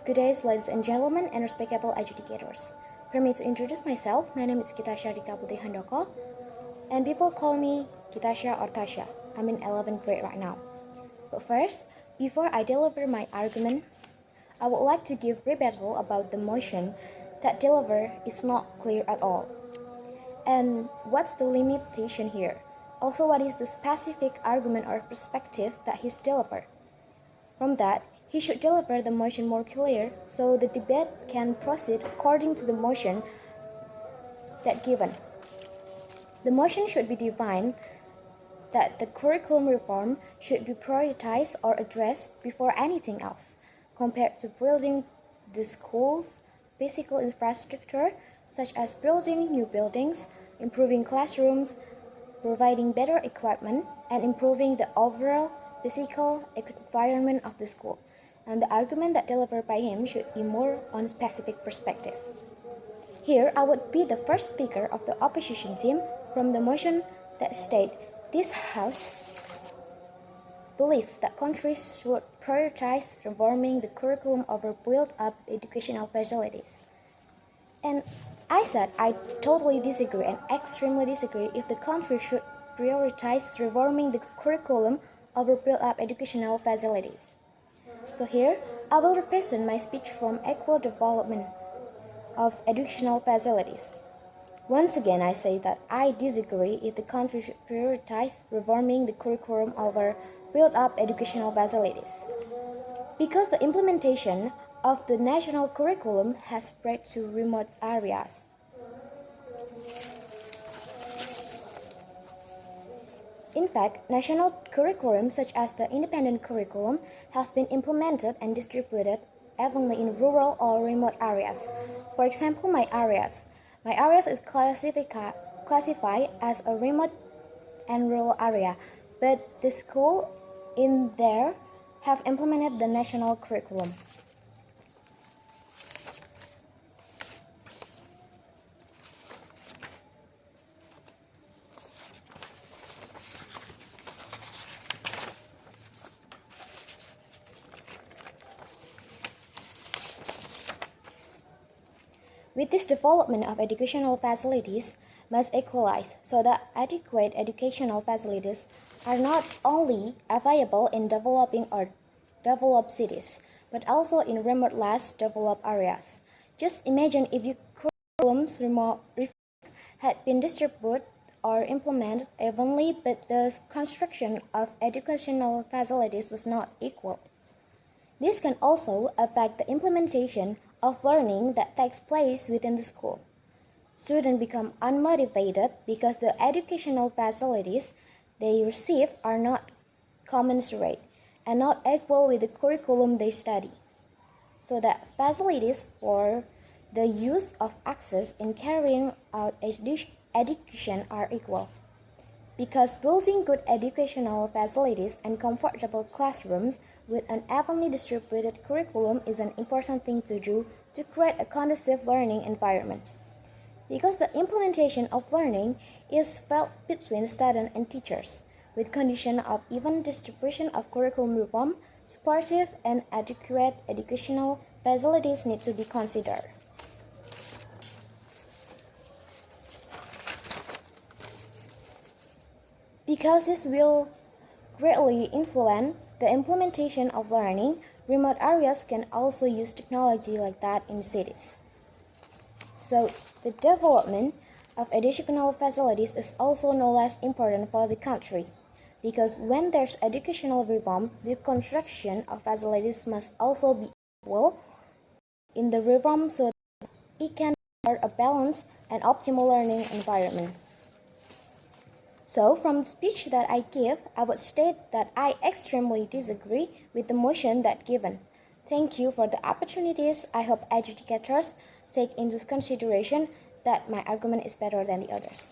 Good day, ladies and gentlemen, and respectable adjudicators. Permit to introduce myself. My name is Drika Putri, and people call me Kitasha or Tasha. I'm in 11th grade right now. But first, before I deliver my argument, I would like to give rebuttal about the motion that deliver is not clear at all. And what's the limitation here? Also, what is the specific argument or perspective that he's delivered? From that, he should deliver the motion more clear so the debate can proceed according to the motion that given. The motion should be defined that the curriculum reform should be prioritized or addressed before anything else, compared to building the school's physical infrastructure, such as building new buildings, improving classrooms, providing better equipment, and improving the overall physical environment of the school. And the argument that delivered by him should be more on specific perspective. Here, I would be the first speaker of the opposition team from the motion that state this House believes that countries should prioritize reforming the curriculum over build-up educational facilities. And I said I totally disagree and extremely disagree if the country should prioritize reforming the curriculum over build-up educational facilities. So here, I will represent my speech from equal development of educational facilities. Once again, I say that I disagree if the country should prioritize reforming the curriculum over build-up educational facilities. Because the implementation of the national curriculum has spread to remote areas. In fact, national curriculum such as the independent curriculum have been implemented and distributed evenly in rural or remote areas. For example, my areas is classified as a remote and rural area, but the school in there have implemented the national curriculum. With this development of educational facilities must equalize so that adequate educational facilities are not only available in developing or developed cities, but also in remote less developed areas. Just imagine if your curriculums had been distributed or implemented evenly, but the construction of educational facilities was not equal. This can also affect the implementation of learning that takes place within the school. Students become unmotivated because the educational facilities they receive are not commensurate and not equal with the curriculum they study. So that facilities for the use of access in carrying out education are equal. Because building good educational facilities and comfortable classrooms with an evenly distributed curriculum is an important thing to do to create a conducive learning environment. Because the implementation of learning is felt between students and teachers, with condition of even distribution of curriculum reform, supportive and adequate educational facilities need to be considered. Because this will greatly influence the implementation of learning, remote areas can also use technology like that in cities. So, the development of educational facilities is also no less important for the country, because when there's educational reform, the construction of facilities must also be equal in the reform so that it can support a balanced and optimal learning environment. So, from the speech that I give, I would state that I extremely disagree with the motion that given. Thank you for the opportunities. I hope adjudicators take into consideration that my argument is better than the others.